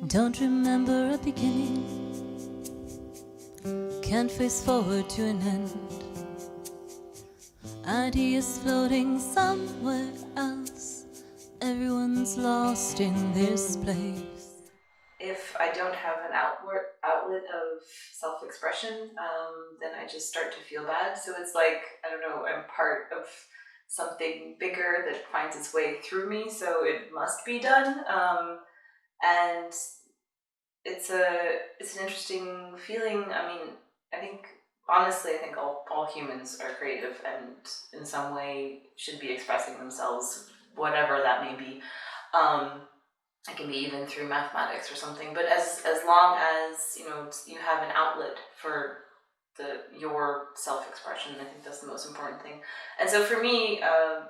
Don't remember a beginning, can't face forward to an end. Ideas floating somewhere else, everyone's lost in this place. If I don't have an outlet of self-expression, then I just start to feel bad. So it's like, I don't know, I'm part of something bigger that finds its way through me, so it must be done. And it's an interesting feeling. I mean, honestly, I think all humans are creative and in some way should be expressing themselves, whatever that may be. It can be even through mathematics or something. But as long as you have an outlet for your self-expression, I think that's the most important thing. And so for me, I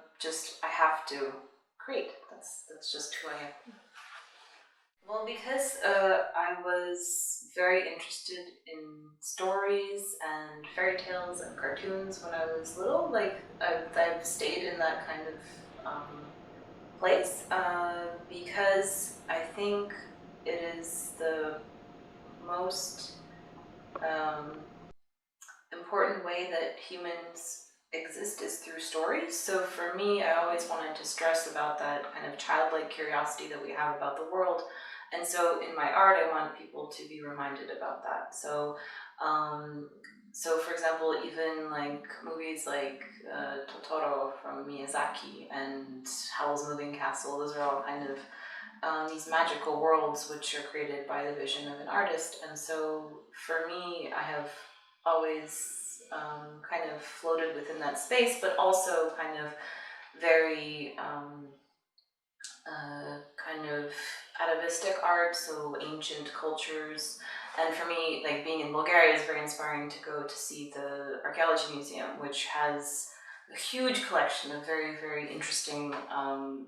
have to create. That's just who I am. Well, because I was very interested in stories and fairy tales and cartoons when I was little. Like I've stayed in that kind of place because I think it is the most important way that humans exist is through stories. So for me, I always wanted to stress about that kind of childlike curiosity that we have about the world. And so in my art, I want people to be reminded about that. So for example, even like movies like Totoro from Miyazaki and Howl's Moving Castle, those are all kind of these magical worlds which are created by the vision of an artist. And so for me, I have always kind of floated within that space, but also kind of very kind of atavistic art, so ancient cultures. And for me, like being in Bulgaria is very inspiring to go to see the archaeology museum, which has a huge collection of very, very interesting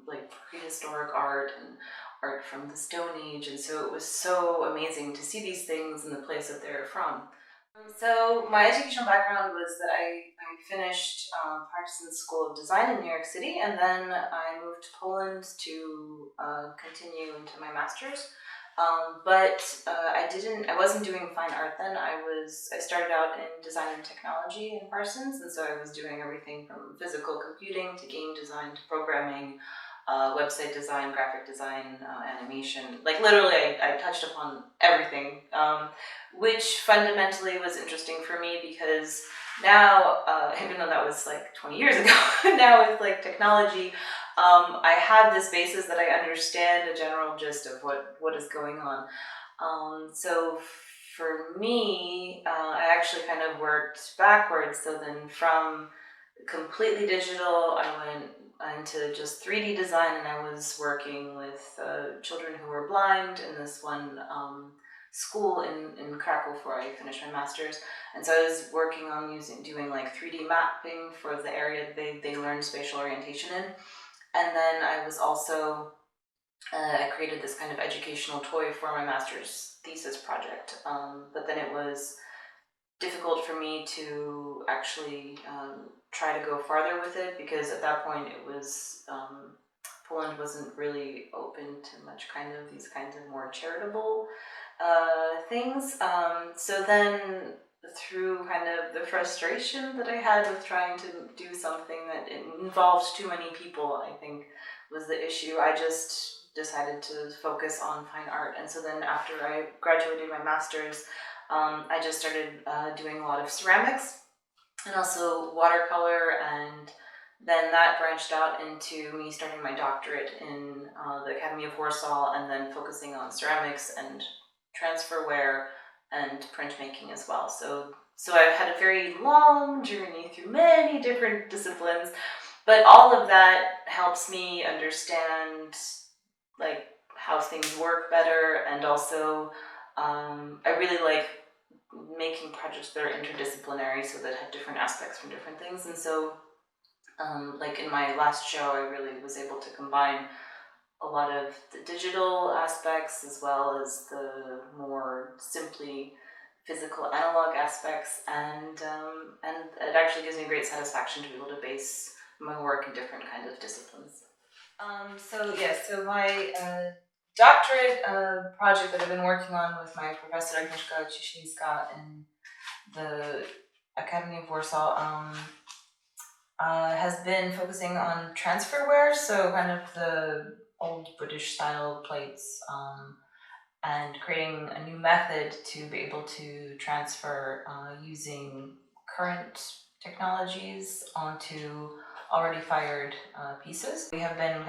like prehistoric art and art from the Stone Age. And so it was so amazing to see these things in the place that they're from. So my educational background was that I finished Parson School of Design in New York City, and then I moved to Poland to continue into my master's. But I wasn't doing fine art then. I started out in design and technology in Parsons, and so I was doing everything from physical computing to game design to programming, website design, graphic design, animation. Like literally, I touched upon everything, which fundamentally was interesting for me because now, even though that was like 20 years ago, now with like technology, I have this basis that I understand a general gist of what is going on. So for me, I actually kind of worked backwards. So then from completely digital, I went into just 3D design, and I was working with children who were blind in this one school in Krakow before I finished my master's. And so I was working on doing like 3D mapping for the area they learned spatial orientation in. And then I was also, I created this kind of educational toy for my master's thesis project. But then it was difficult for me to actually try to go farther with it because at that point it was, Poland wasn't really open to much kind of these kinds of more charitable things. So then through kind of the frustration that I had with trying to do something that involved too many people, I think was the issue. I just decided to focus on fine art. And so then after I graduated my master's, I just started doing a lot of ceramics and also watercolor, and then that branched out into me starting my doctorate in the Academy of Warsaw, and then focusing on ceramics and transferware and printmaking as well. So I've had a very long journey through many different disciplines, but all of that helps me understand like how things work better, and also I really like making projects that are interdisciplinary, so that have different aspects from different things. And so like in my last show, I really was able to combine a lot of the digital aspects as well as the more simply physical analog aspects, and it actually gives me great satisfaction to be able to base my work in different kinds of disciplines. So my doctorate project that I've been working on with my professor Agnieszka Ciśniewska in the Academy of Warsaw has been focusing on transferware, so kind of the old British style plates, and creating a new method to be able to transfer using current technologies onto already fired pieces. We have been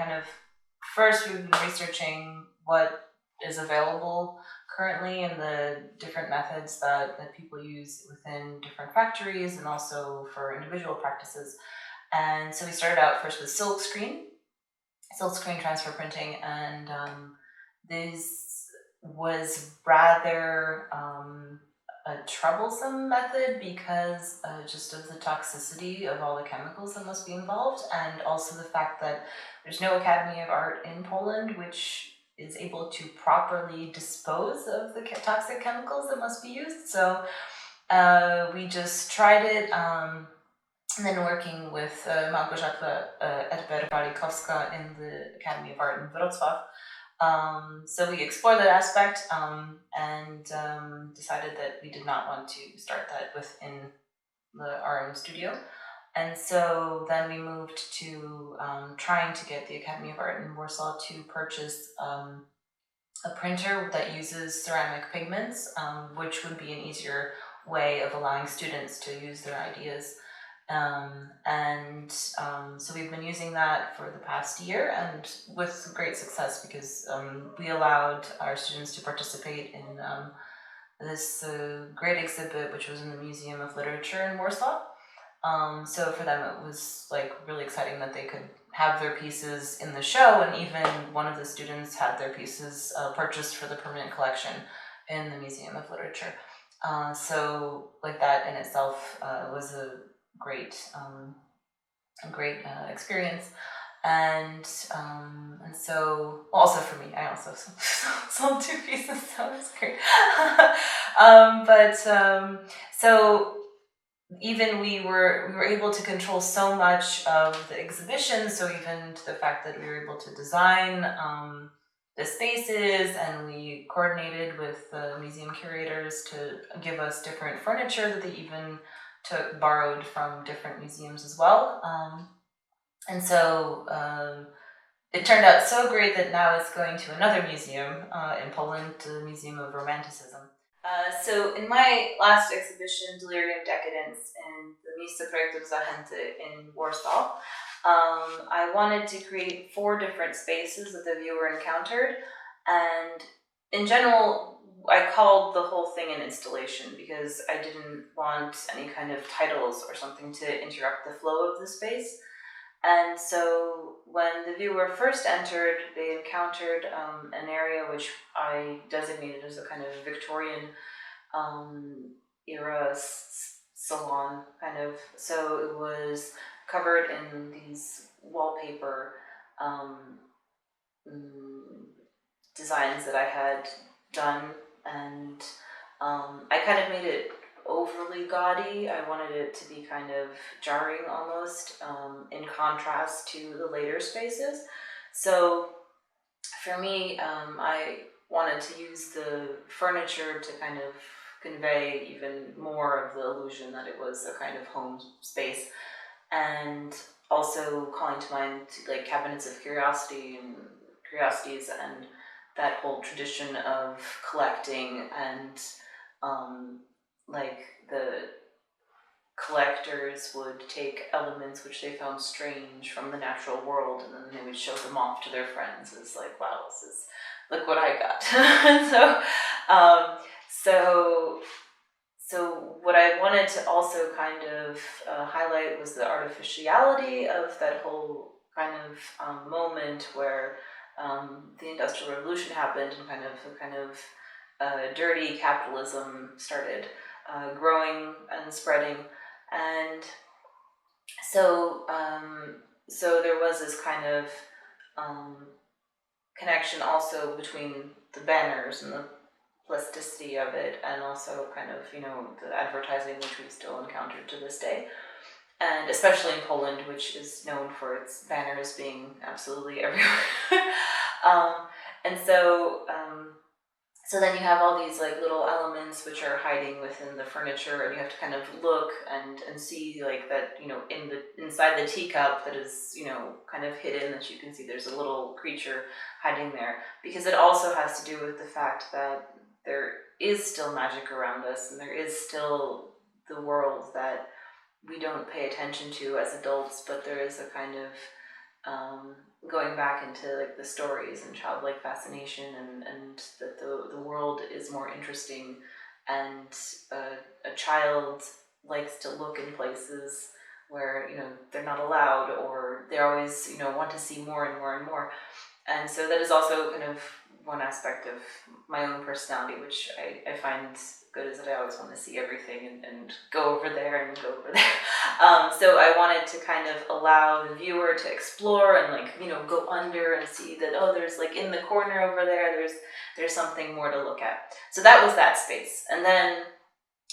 we've been researching what is available currently and the different methods that people use within different factories and also for individual practices. And so we started out first with silkscreen transfer printing, and this was rather a troublesome method because just of the toxicity of all the chemicals that must be involved, and also the fact that there's no Academy of Art in Poland which is able to properly dispose of the toxic chemicals that must be used. So we just tried it. And then working with Małgorzata Edber-Walikowska in the Academy of Art in Wrocław. So we explored that aspect and decided that we did not want to start that within our own studio. And so then we moved to trying to get the Academy of Art in Warsaw to purchase a printer that uses ceramic pigments, which would be an easier way of allowing students to use their ideas. So we've been using that for the past year, and with great success, because we allowed our students to participate in this great exhibit, which was in the Museum of Literature in Warsaw. So for them, it was like really exciting that they could have their pieces in the show, and even one of the students had their pieces purchased for the permanent collection in the Museum of Literature. So like that in itself was a great experience, and so also for me, I also sold 2 pieces, so it was great. So even we were able to control so much of the exhibition, so even to the fact that we were able to design the spaces, and we coordinated with the museum curators to give us different furniture that they even borrowed from different museums as well. And so it turned out so great that now it's going to another museum in Poland, the Museum of Romanticism. So in my last exhibition, Delirium Decadence, in the Miejsce Projektów Zachęty in Warsaw, I wanted to create 4 different spaces that the viewer encountered, and in general, I called the whole thing an installation because I didn't want any kind of titles or something to interrupt the flow of the space. And so when the viewer first entered, they encountered an area which I designated as a kind of Victorian era salon, kind of. So it was covered in these wallpaper designs that I had done, and I kind of made it overly gaudy. I wanted it to be kind of jarring almost, in contrast to the later spaces. So for me, I wanted to use the furniture to kind of convey even more of the illusion that it was a kind of home space, and also calling to mind like cabinets of curiosities and that whole tradition of collecting, and like the collectors would take elements which they found strange from the natural world, and then they would show them off to their friends as like, wow, look what I got. So what I wanted to also kind of highlight was the artificiality of that whole kind of moment where the Industrial Revolution happened, and kind of dirty capitalism started growing and spreading, and so there was this kind of connection also between the banners and the plasticity of it, and also kind of, the advertising which we still encounter to this day, and especially in Poland, which is known for its banners being absolutely everywhere. And so so then you have all these like little elements which are hiding within the furniture, and you have to kind of look and see like that, you know, in the inside the teacup that is, you know, kind of hidden, that you can see there's a little creature hiding there, because it also has to do with the fact that there is still magic around us, and there is still the world that we don't pay attention to as adults, but there is a kind of going back into like the stories and childlike fascination, and that the world is more interesting, and a child likes to look in places where, you know, they're not allowed, or they always, you know, want to see more and more and more. And so that is also kind of one aspect of my own personality, which I find good, is that I always want to see everything and go over there and go over there. So I wanted to kind of allow the viewer to explore and, like, you know, go under and see that, oh, there's like in the corner over there, there's something more to look at. So that was that space. And then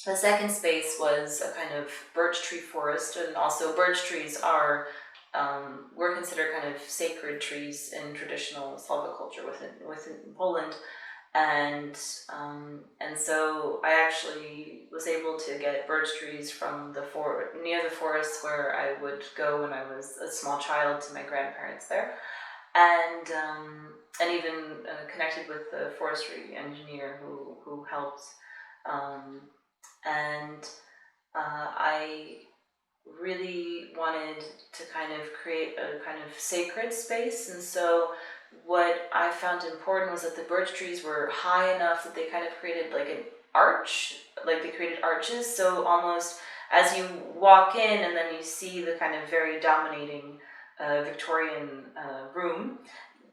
the second space was a kind of birch tree forest, and also birch trees are were considered kind of sacred trees in traditional Slavic culture within Poland, and so I actually was able to get birch trees from near the forest where I would go when I was a small child to my grandparents there, and even connected with the forestry engineer who helped, and I really wanted to kind of create a kind of sacred space. And so what I found important was that the birch trees were high enough that they kind of created like an arch, like they created arches. So almost as you walk in and then you see the kind of very dominating Victorian room,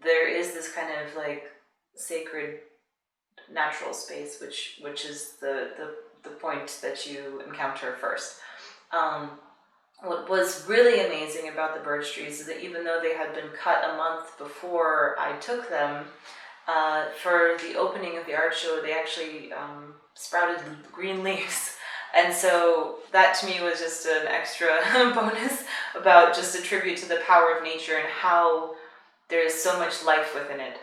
there is this kind of like sacred natural space, which is the point that you encounter first. What was really amazing about the birch trees is that even though they had been cut a month before I took them, for the opening of the art show, they actually sprouted green leaves. And so that to me was just an extra bonus about just a tribute to the power of nature and how there is so much life within it.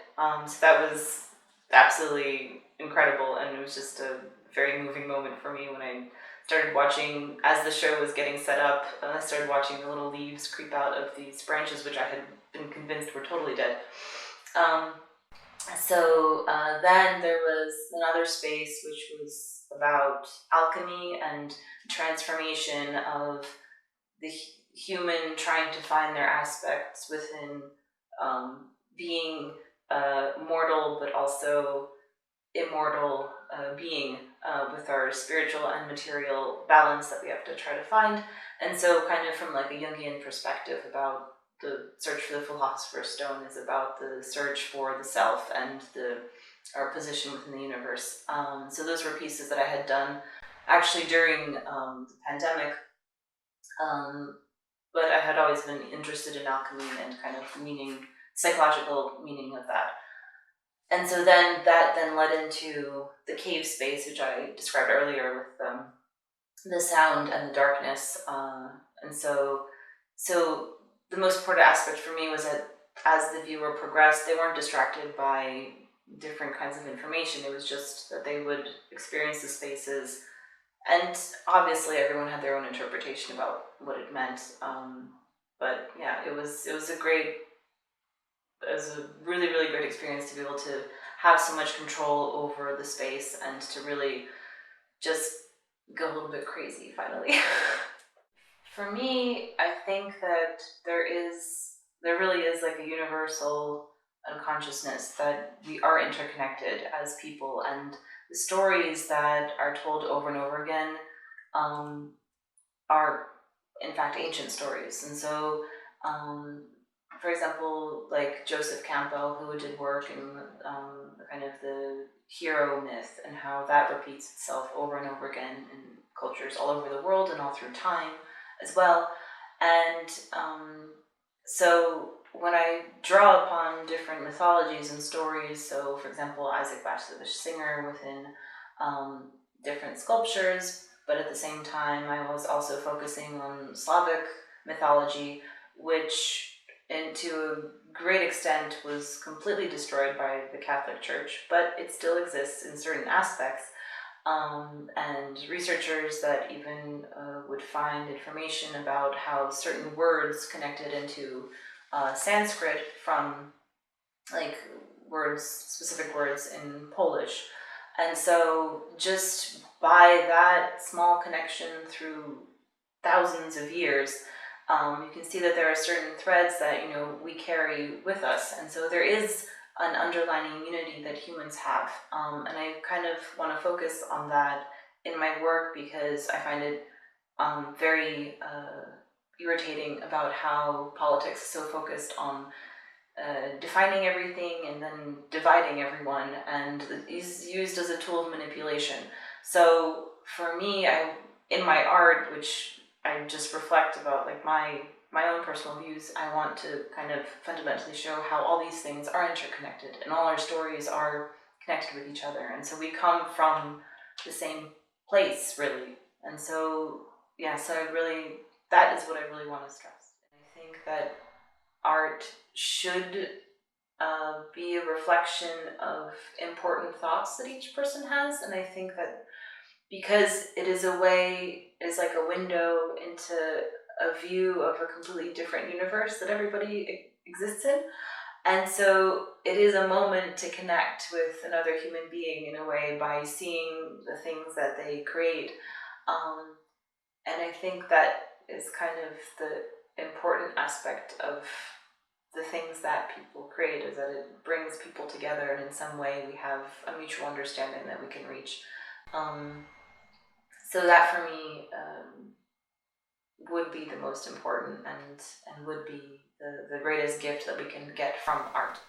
So that was absolutely incredible, and it was just a very moving moment for me when I started watching, as the show was getting set up, I started watching the little leaves creep out of these branches, which I had been convinced were totally dead. So then there was another space which was about alchemy and transformation of the human trying to find their aspects within being mortal but also immortal being, with our spiritual and material balance that we have to try to find. And so kind of from like a Jungian perspective about the search for the philosopher's stone is about the search for the self and our position within the universe. So those were pieces that I had done actually during the pandemic, but I had always been interested in alchemy and kind of psychological meaning of that. And so then that then led into the cave space, which I described earlier with the sound and the darkness. And so the most important aspect for me was that as the viewer progressed, they weren't distracted by different kinds of information. It was just that they would experience the spaces. And obviously everyone had their own interpretation about what it meant. But yeah, it was a really, really great experience to be able to have so much control over the space and to really just go a little bit crazy finally. For me, I think that there really is like a universal unconsciousness that we are interconnected as people, and the stories that are told over and over again are in fact ancient stories. And so for example, like Joseph Campbell, who did work in kind of the hero myth and how that repeats itself over and over again in cultures all over the world and all through time as well. And so when I draw upon different mythologies and stories, so for example, Isaac Bashevis Singer within different sculptures, but at the same time, I was also focusing on Slavic mythology, which, and to a great extent was completely destroyed by the Catholic Church, but it still exists in certain aspects. And researchers that even would find information about how certain words connected into Sanskrit from like words, specific words in Polish. And so just by that small connection through thousands of years, you can see that there are certain threads that, you know, we carry with us. And so there is an underlying unity that humans have. And I kind of want to focus on that in my work because I find it very irritating about how politics is so focused on defining everything and then dividing everyone, and is used as a tool of manipulation. So for me, in my art, which I just reflect about like my own personal views, I want to kind of fundamentally show how all these things are interconnected and all our stories are connected with each other. And so we come from the same place, really. And so, yeah, so that is what I really want to stress. And I think that art should be a reflection of important thoughts that each person has. And I think that because it is like a window into a view of a completely different universe that everybody exists in. And so it is a moment to connect with another human being in a way by seeing the things that they create. And I think that is kind of the important aspect of the things that people create, is that it brings people together, and in some way we have a mutual understanding that we can reach. So that for me would be the most important, and would be the greatest gift that we can get from art.